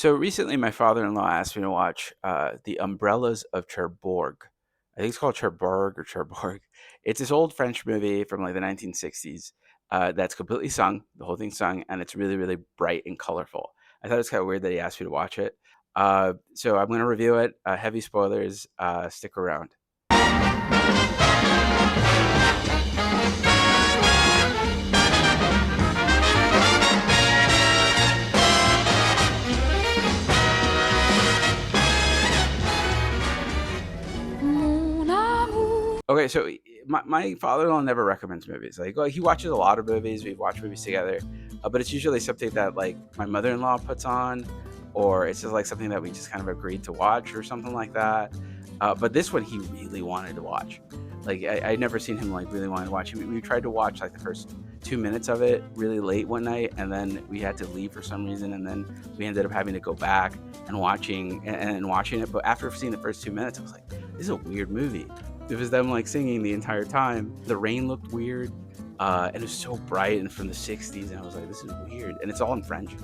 So recently, my father-in-law asked me to watch The Umbrellas of Cherbourg. I think it's called Cherbourg or Cherbourg. It's this old French movie from like the 1960s that's completely sung, the whole thing's sung, and it's really, really bright and colorful. I thought it was kind of weird that he asked me to watch it. So I'm going to review it. Heavy spoilers. Stick around. Mon amour. Okay, so my father-in-law never recommends movies. Like, he watches a lot of movies. We've watched movies together, but it's usually something that like my mother-in-law puts on, or it's just like something that we just kind of agreed to watch or something like that. But this one he really wanted to watch. Like I'd never seen him like really wanted to watch. We tried to watch like the first 2 minutes of it really late one night, and then we had to leave for some reason, and then we ended up having to go back and watching it. But after seeing the first 2 minutes, I was like, this is a weird movie. It was them like singing the entire time. The rain looked weird, and it was so bright and from the '60s, and I was like, this is weird. And it's all in French.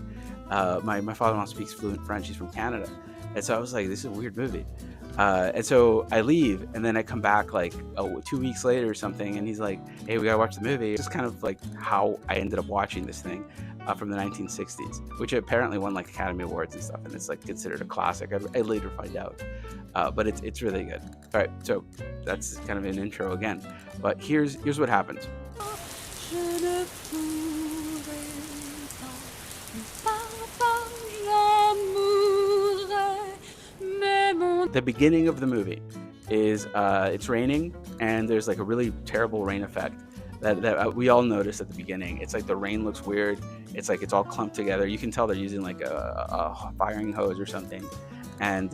My father-in-law speaks fluent French. He's from Canada, and so I was like, this is a weird movie. And so I leave, and then I come back like 2 weeks later or something, and he's like, "Hey, we gotta watch the movie." It's just kind of like how I ended up watching this thing from the 1960s, which apparently won like Academy Awards and stuff, and it's like considered a classic. I later find out, but it's really good. All right, so that's kind of an intro again, but here's what happens. Je ne pourrai pas j'en mais mon The beginning of the movie is it's raining, and there's like a really terrible rain effect that we all notice at the beginning. It's like the rain looks weird. It's like it's all clumped together. You can tell they're using like a firing hose or something, and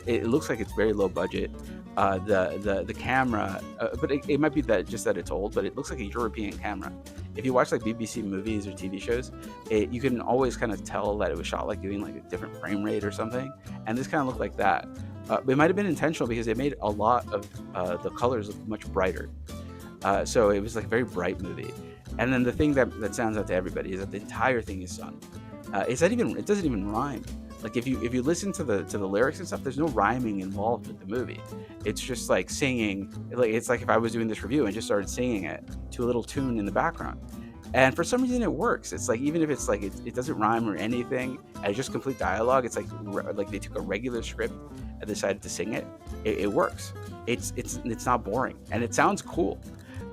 it looks like it's very low budget. The camera, but it might be that just that it's old, but it looks like a European camera. If you watch like BBC movies or TV shows, you can always kind of tell that it was shot like doing like a different frame rate or something, and this kind of looked like that. It might have been intentional because they made a lot of the colors look much brighter. So it was like a very bright movie. And then the thing that sounds out to everybody is that the entire thing is sung. It doesn't even rhyme. Like if you listen to the lyrics and stuff, there's no rhyming involved with the movie. It's just like singing. Like it's like if I was doing this review and just started singing it to a little tune in the background. And for some reason it works. It's like even if it's like it doesn't rhyme or anything, and it's just complete dialogue. It's like they took a regular script and decided to sing it. It works. It's not boring, and it sounds cool.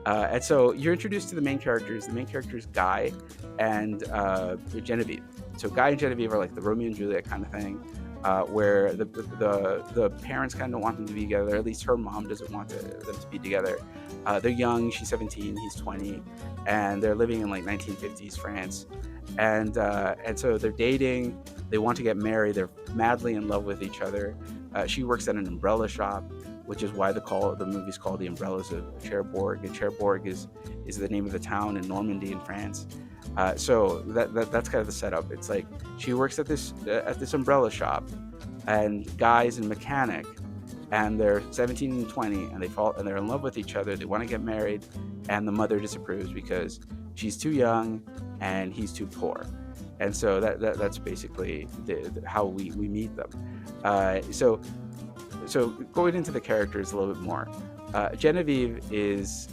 And so you're introduced to the main characters. The main characters, Guy and Genevieve. So Guy and Genevieve are like the Romeo and Juliet kind of thing, where the parents kind of want them to be together. At least her mom doesn't want them to be together. They're young. She's 17. He's 20, and they're living in like 1950s France. And so they're dating. They want to get married. They're madly in love with each other. She works at an umbrella shop, which is why the movie's called The Umbrellas of Cherbourg. And Cherbourg is the name of the town in Normandy in France. So that's kind of the setup. It's like she works at this umbrella shop, and Guy's a mechanic, and they're 17 and 20, and they're in love with each other. They want to get married, and the mother disapproves because she's too young and he's too poor. And so that's basically how we meet them. So going into the characters a little bit more, Genevieve is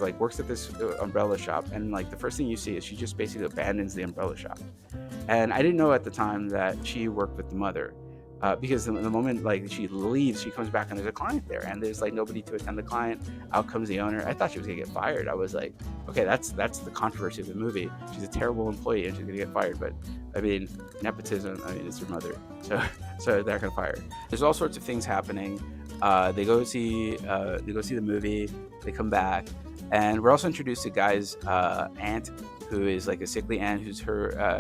like works at this umbrella shop, and like the first thing you see is she just basically abandons the umbrella shop. And I didn't know at the time that she worked with the mother, because the moment like she leaves, she comes back and there's a client there, and there's like nobody to attend the client. Out comes the owner. I thought she was gonna get fired. I was like, okay, that's the controversy of the movie. She's a terrible employee and she's gonna get fired. But I mean, nepotism. I mean, it's her mother, so they're gonna fire her. There's all sorts of things happening. They go see the movie. They come back, and we're also introduced to Guy's aunt, who is like a sickly aunt, who's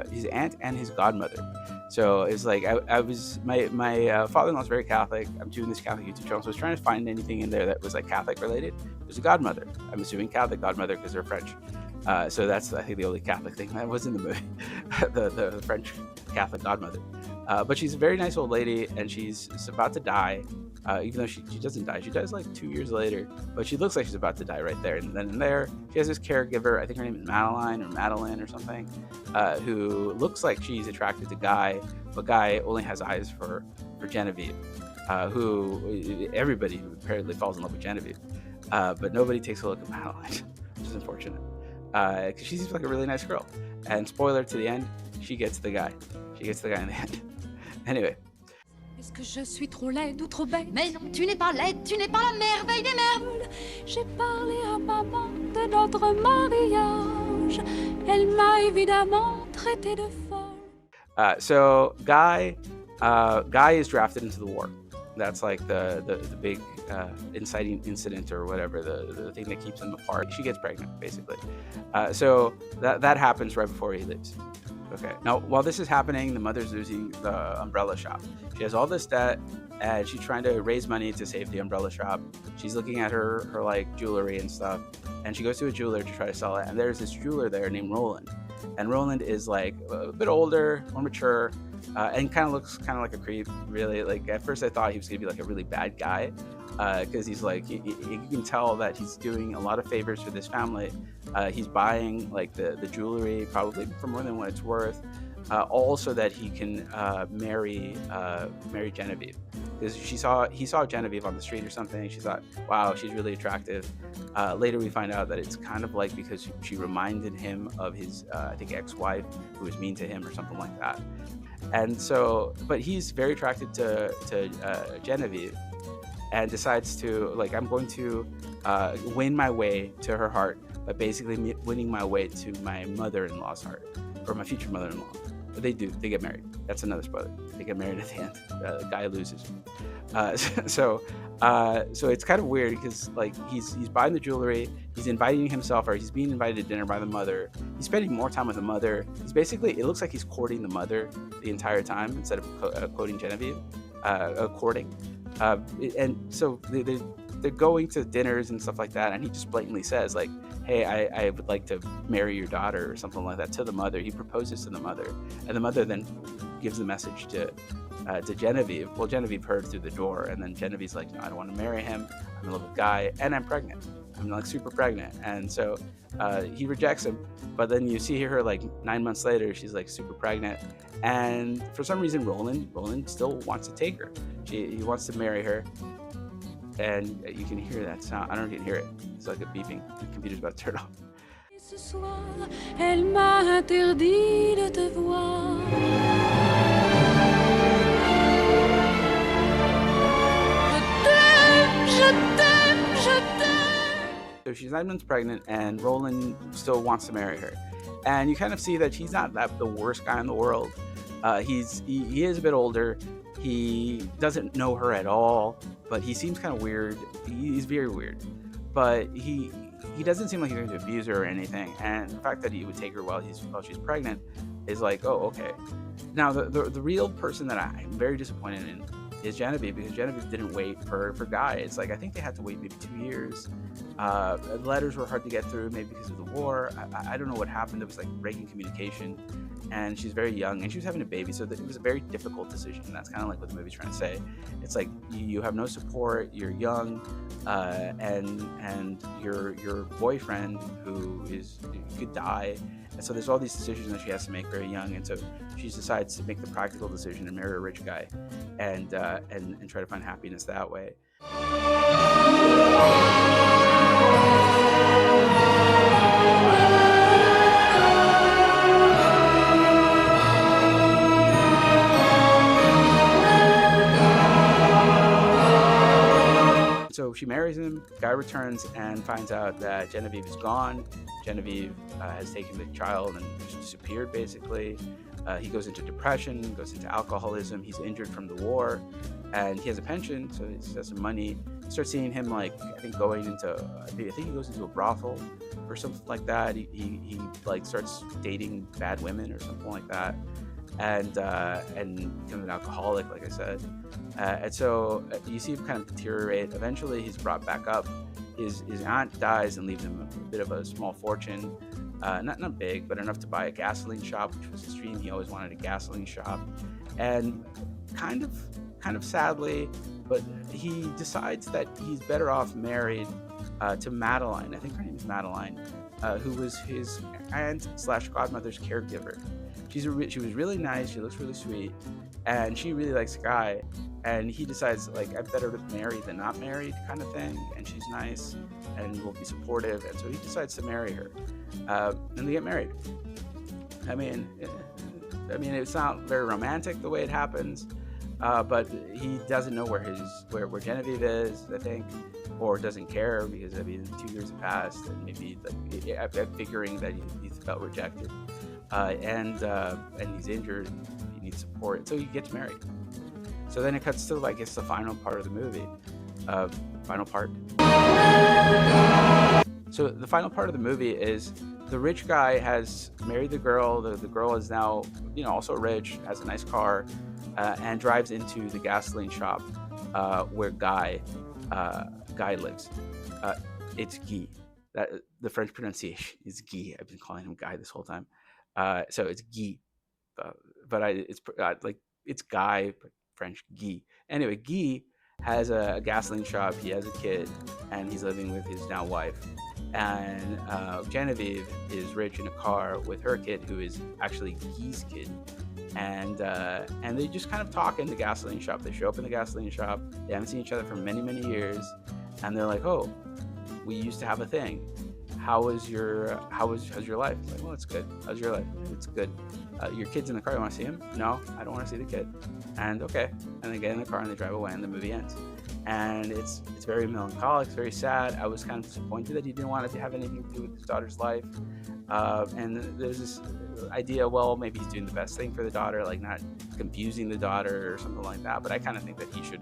his aunt and his godmother. So it's like I was my father-in-law's very Catholic. I'm doing this Catholic YouTube channel, so I was trying to find anything in there that was like Catholic related. There's a godmother. I'm assuming Catholic godmother because they're French. So that's I think the only Catholic thing that was in the movie, the French Catholic godmother. But she's a very nice old lady, and she's about to die. Even though she doesn't die, she dies like 2 years later. But she looks like she's about to die right there. And then there, she has this caregiver. I think her name is Madeline or Madeline or something, who looks like she's attracted to Guy, but Guy only has eyes for Genevieve, who everybody apparently falls in love with Genevieve, but nobody takes a look at Madeline, which is unfortunate, because she seems like a really nice girl. And spoiler to the end, she gets the guy. She gets the guy in the end. Anyway. Est-ce que je suis trop laide ou trop bête? Mais non, tu n'es pas laide, tu n'es pas la merveille des merveilles. J'ai parlé à maman de notre mariage. Elle m'a évidemment traité de folle. So Guy is drafted into the war. That's like the big inciting incident or whatever, the thing that keeps them apart. She gets pregnant, basically. So that happens right before he leaves. Okay. Now, while this is happening, the mother's losing the umbrella shop. She has all this debt, and she's trying to raise money to save the umbrella shop. She's looking at her like jewelry and stuff, and she goes to a jeweler to try to sell it. And there's this jeweler there named Roland, and Roland is like a bit older, more mature, and kind of looks kind of like a creep. Really, like at first I thought he was gonna be like a really bad guy, because he's like you can tell that he's doing a lot of favors for this family. He's buying like the jewelry probably for more than what it's worth, all so that he can marry Genevieve, because he saw Genevieve on the street or something. She thought, wow, she's really attractive. Later we find out that it's kind of like because she reminded him of his I think ex-wife who was mean to him or something like that. And so, but he's very attracted to Genevieve, and decides to like, I'm going to win my way to her heart by basically winning my way to my mother-in-law's heart, or my future mother-in-law. But they get married. That's another spoiler. They get married at the end. The guy loses. So it's kind of weird because like he's buying the jewelry, he's inviting himself, or he's being invited to dinner by the mother. He's spending more time with the mother. He's basically, it looks like he's courting the mother the entire time instead of quoting Genevieve, courting. And so they're going to dinners and stuff like that, and he just blatantly says like, hey, I would like to marry your daughter or something like that to the mother. He proposes to the mother, and the mother then gives the message to Genevieve. Well, Genevieve heard through the door, and then Genevieve's like, no, I don't want to marry him. I'm in love with Guy, and I'm pregnant. I'm like super pregnant. And so he rejects him, but then you see her like 9 months later, she's like super pregnant. And for some reason, Roland still wants to take her. He wants to marry her. And you can hear that sound. I don't know if you can hear it. It's like a beeping. The computer's about to turn off. Et ce soir, elle m'a interdit de te voir. Je t'aime, je t'aime. So she's 9 months pregnant, and Roland still wants to marry her. And you kind of see that he's not the worst guy in the world. He is a bit older. He doesn't know her at all, but he seems kind of weird. He's very weird, but he doesn't seem like he's going to abuse her or anything. And the fact that he would take her while she's pregnant is like, oh, okay. Now the real person that I'm very disappointed in is Genevieve, because Genevieve didn't wait for Guy. It's like I think they had to wait maybe 2 years. The letters were hard to get through, maybe because of the war. I don't know what happened. It was like breaking communication, and she's very young, and she was having a baby, so it was a very difficult decision. That's kind of like what the movie's trying to say. It's like you have no support, you're young, and your boyfriend who could die. And so there's all these decisions that she has to make very young, and so she decides to make the practical decision and marry a rich guy, and try to find happiness that way. So she marries him. Guy returns and finds out that Genevieve is gone. Genevieve has taken the child and disappeared, basically. He goes into depression, goes into alcoholism. He's injured from the war, and he has a pension, so he has some money. You start seeing him, like, I think going into, I think he goes into a brothel or something like that. He like starts dating bad women or something like that, and becomes an alcoholic, like I said. And so you see him kind of deteriorate. Eventually, he's brought back up. His aunt dies and leaves him a bit of a small fortune. Not big, but enough to buy a gasoline shop, which was his dream. He always wanted a gasoline shop. and kind of sadly, but he decides that he's better off married to Madeline. I think her name is Madeline, who was his aunt slash godmother's caregiver. She was really nice. She looks really sweet, and she really likes the guy. And he decides like I'm better married than not married, kind of thing. And she's nice and will be supportive, and so he decides to marry her, and they get married. I mean, it's not very romantic the way it happens, but he doesn't know where Genevieve is, I think, or doesn't care because 2 years have passed, and maybe like I'm figuring that he felt rejected, and he's injured, he needs support, and so he gets married. So then it cuts to I guess the final part of the movie, final part. So the final part of the movie is the rich guy has married the girl. The girl is now, also rich, has a nice car, and drives into the gasoline shop where Guy lives. It's Guy. That the French pronunciation is Guy. I've been calling him Guy this whole time. So it's Guy, but it's Guy, but French Guy. Anyway, Guy has a gasoline shop. He has a kid, and he's living with his now wife. And Genevieve is rich in a car with her kid, who is actually Guy's kid. And they just kind of talk in the gasoline shop. They show up in the gasoline shop. They haven't seen each other for many, many years, and they're like, "Oh, we used to have a thing. How's your life?" Like, "Well, it's good. How's your life?" "It's good." "Your kid's in the car. You want to see him?" "No, I don't want to see the kid." And okay, and they get in the car and they drive away, and the movie ends. And it's very melancholic. It's very sad. I was kind of disappointed that he didn't want it to have anything to do with his daughter's life. And there's this idea, well, maybe he's doing the best thing for the daughter, like not confusing the daughter or something like that. But I kind of think that he should,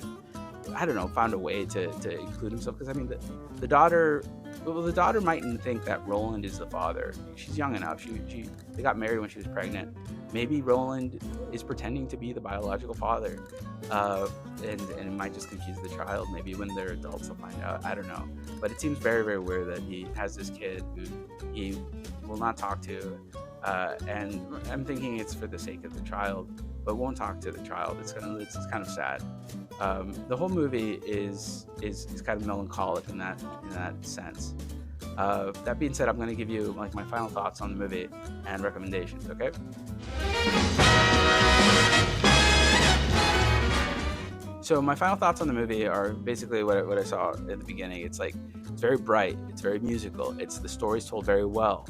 I don't know, found a way to include himself, because the daughter, well, the daughter mightn't think that Roland is the father. She's young enough. They got married when she was pregnant. Maybe Roland is pretending to be the biological father, and it might just confuse the child. Maybe when they're adults they'll find out. I don't know. But it seems very, very weird that he has this kid who he will not talk to, and I'm thinking it's for the sake of the child, but won't talk to the child. It's kind of sad. The whole movie is kind of melancholic in that sense. That being said, I'm going to give you like my final thoughts on the movie and recommendations. Okay. So my final thoughts on the movie are basically what I saw at the beginning. It's very bright. It's very musical. The story's told very well.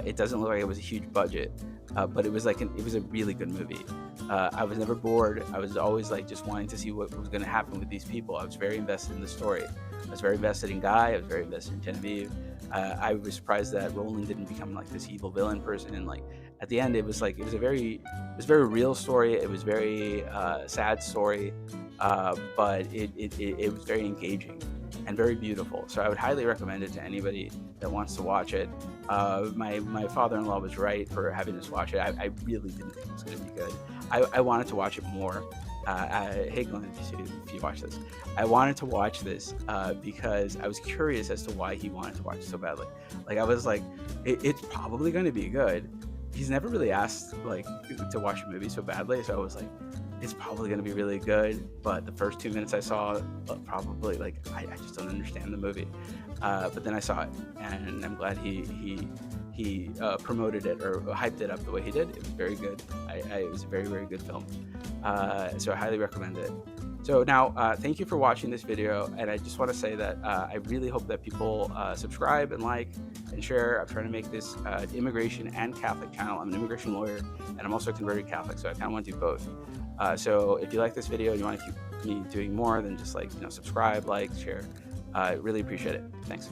It doesn't look like it was a huge budget, but it was a really good movie. I was never bored. I was always just wanting to see what was going to happen with these people. I was very invested in the story. I was very invested in Guy. I was very invested in Genevieve. I was surprised that Roland didn't become this evil villain person. And at the end, it was a very real story. It was very sad story, but it was very engaging and very beautiful. So I would highly recommend it to anybody that wants to watch it. My father-in-law was right for having us watch it. I really didn't think it was going to be good. I wanted to watch it more. Hey Glenn, if you watch this, I wanted to watch this because I was curious as to why he wanted to watch it so badly. I was it's probably going to be good. He's never really asked to watch a movie so badly, so I was it's probably going to be really good. But the first 2 minutes I saw, probably I just don't understand the movie. But then I saw it, and I'm glad he promoted it or hyped it up the way he did. It was very good. It was a very, very good film. So I highly recommend it. So now, thank you for watching this video, and I just want to say that I really hope that people subscribe and like and share. I'm trying to make this immigration and Catholic channel. I'm an immigration lawyer, and I'm also a converted Catholic, so I kind of want to do both. So if you like this video and you want to keep me doing more, then just subscribe, like, share. I really appreciate it. Thanks.